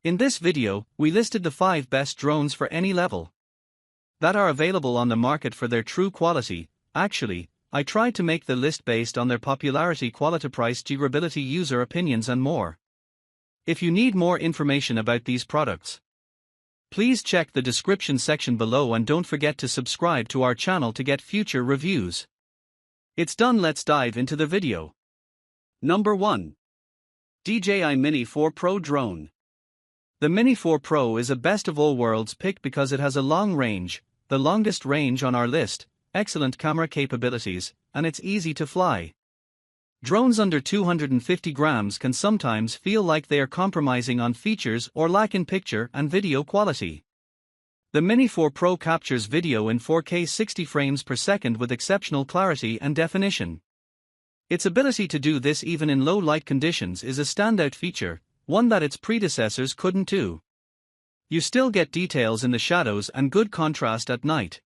In this video, we listed the 5 best drones for any level that are available on the market for their true quality. Actually, I tried to make the list based on their popularity, quality, price, durability, user opinions and more. If you need more information about these products, please check the description section below and don't forget to subscribe to our channel to get future reviews. It's done, let's dive into the video. Number 1. DJI Mini 4 Pro Drone. The Mini 4 Pro is a best of all worlds pick because it has a long range, the longest range on our list, excellent camera capabilities, and it's easy to fly. Drones under 250 grams can sometimes feel like they are compromising on features or lack in picture and video quality. The Mini 4 Pro captures video in 4K 60 frames per second with exceptional clarity and definition. Its ability to do this even in low light conditions is a standout feature, one that its predecessors couldn't do. You still get details in the shadows and good contrast at night.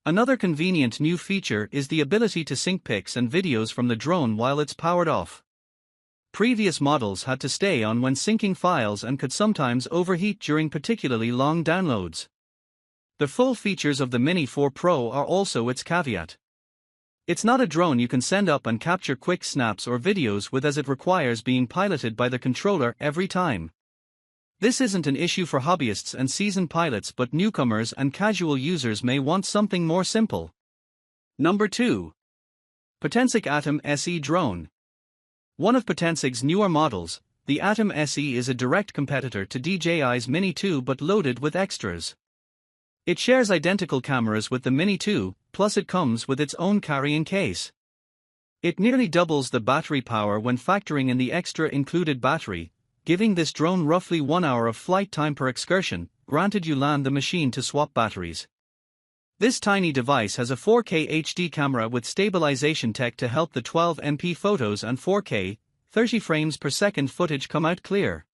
Another convenient new feature is the ability to sync pics and videos from the drone while it's powered off. Previous models had to stay on when syncing files and could sometimes overheat during particularly long downloads. The full features of the Mini 4 Pro are also its caveat. It's not a drone you can send up and capture quick snaps or videos with, as it requires being piloted by the controller every time. This isn't an issue for hobbyists and seasoned pilots, but newcomers and casual users may want something more simple. Number 2. Potensic Atom SE Drone. One of Potensic's newer models, the Atom SE is a direct competitor to DJI's Mini 2 but loaded with extras. It shares identical cameras with the Mini 2, plus it comes with its own carrying case. It nearly doubles the battery power when factoring in the extra included battery, giving this drone roughly 1 hour of flight time per excursion, granted you land the machine to swap batteries. This tiny device has a 4K HD camera with stabilization tech to help the 12MP photos and 4K, 30 frames per second footage come out clear.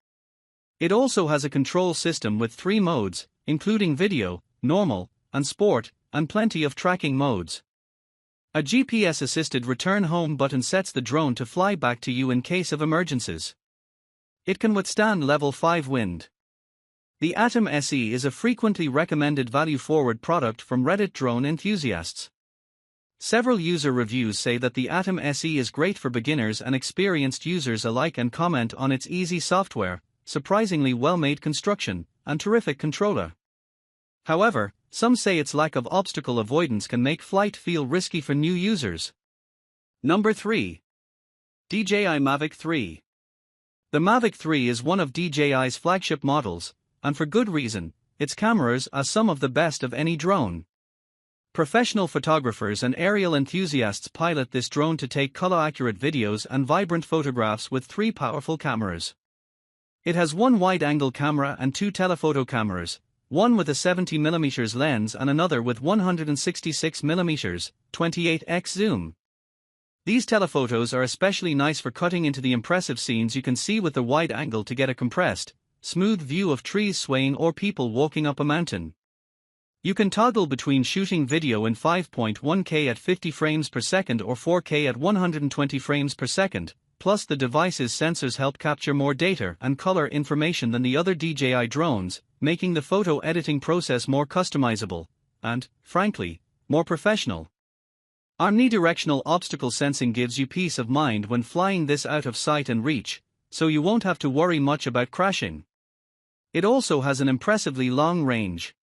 It also has a control system with 3 modes, including video, normal, and sport, and plenty of tracking modes. A GPS-assisted return home button sets the drone to fly back to you in case of emergencies. It can withstand level 5 wind. The Atom SE is a frequently recommended value-forward product from Reddit drone enthusiasts. Several user reviews say that the Atom SE is great for beginners and experienced users alike and comment on its easy software, surprisingly well-made construction, and terrific controller. However, some say its lack of obstacle avoidance can make flight feel risky for new users. Number 3. DJI Mavic 3. The Mavic 3 is one of DJI's flagship models, and for good reason. Its cameras are some of the best of any drone. Professional photographers and aerial enthusiasts pilot this drone to take color-accurate videos and vibrant photographs with 3 powerful cameras. It has one wide-angle camera and 2 telephoto cameras, one with a 70mm lens and another with 166mm, 28x zoom. These telephotos are especially nice for cutting into the impressive scenes you can see with the wide angle to get a compressed, smooth view of trees swaying or people walking up a mountain. You can toggle between shooting video in 5.1K at 50 frames per second or 4K at 120 frames per second, plus the device's sensors help capture more data and color information than the other DJI drones, making the photo editing process more customizable, and, frankly, more professional. Omnidirectional obstacle sensing gives you peace of mind when flying this out of sight and reach, so you won't have to worry much about crashing. It also has an impressively long range.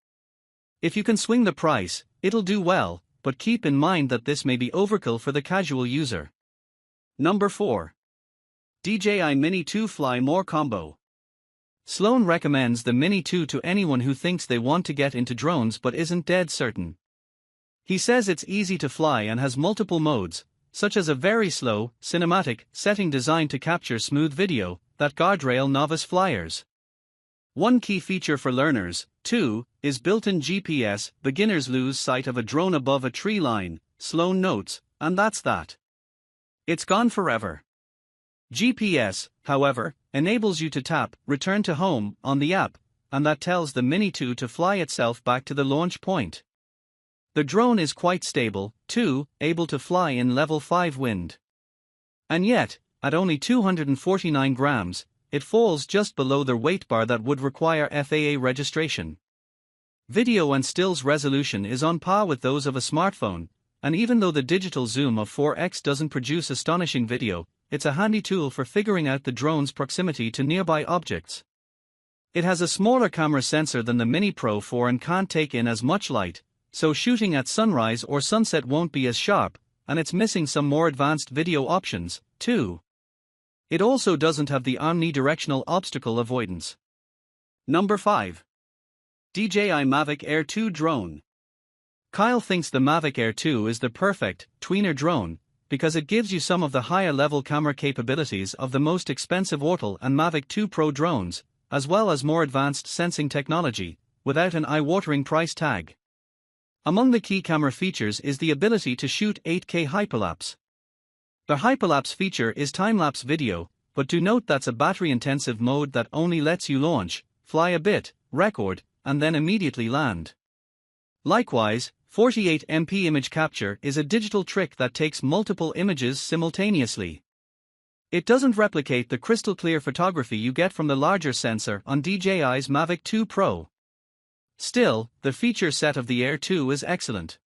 If you can swing the price, it'll do well, but keep in mind that this may be overkill for the casual user. Number 4. DJI Mini 2 Fly More Combo. Sloan recommends the Mini 2 to anyone who thinks they want to get into drones but isn't dead certain. He says it's easy to fly and has multiple modes, such as a very slow, cinematic setting designed to capture smooth video, that guardrail novice flyers. One key feature for learners, too, is built-in GPS. Beginners lose sight of a drone above a tree line, Sloan notes, and that's that. It's gone forever. GPS, however, enables you to tap Return to Home on the app, and that tells the Mini 2 to fly itself back to the launch point. The drone is quite stable, too, able to fly in level 5 wind. And yet, at only 249 grams, it falls just below the weight bar that would require FAA registration. Video and stills resolution is on par with those of a smartphone, and even though the digital zoom of 4x doesn't produce astonishing video, it's a handy tool for figuring out the drone's proximity to nearby objects. It has a smaller camera sensor than the Mini Pro 4 and can't take in as much light, so shooting at sunrise or sunset won't be as sharp, and it's missing some more advanced video options, too. It also doesn't have the omnidirectional obstacle avoidance. Number 5. DJI Mavic Air 2 Drone. Kyle thinks the Mavic Air 2 is the perfect tweener drone because it gives you some of the higher-level camera capabilities of the most expensive Orbital and Mavic 2 Pro drones, as well as more advanced sensing technology, without an eye-watering price tag. Among the key camera features is the ability to shoot 8K hyperlapse. The hyperlapse feature is time-lapse video, but do note that's a battery-intensive mode that only lets you launch, fly a bit, record, and then immediately land. Likewise, 48MP image capture is a digital trick that takes multiple images simultaneously. It doesn't replicate the crystal-clear photography you get from the larger sensor on DJI's Mavic 2 Pro. Still, the feature set of the Air 2 is excellent.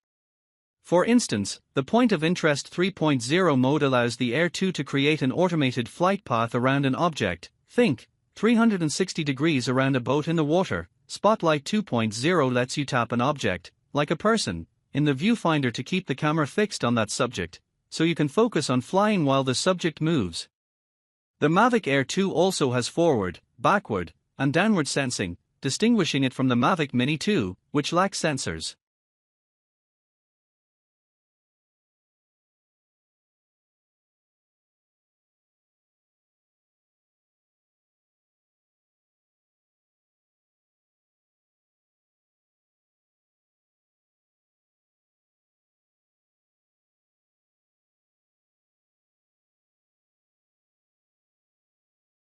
For instance, the Point of Interest 3.0 mode allows the Air 2 to create an automated flight path around an object, think, 360 degrees around a boat in the water. Spotlight 2.0 lets you tap an object, like a person, in the viewfinder to keep the camera fixed on that subject, so you can focus on flying while the subject moves. The Mavic Air 2 also has forward, backward, and downward sensing, distinguishing it from the Mavic Mini 2, which lacks sensors.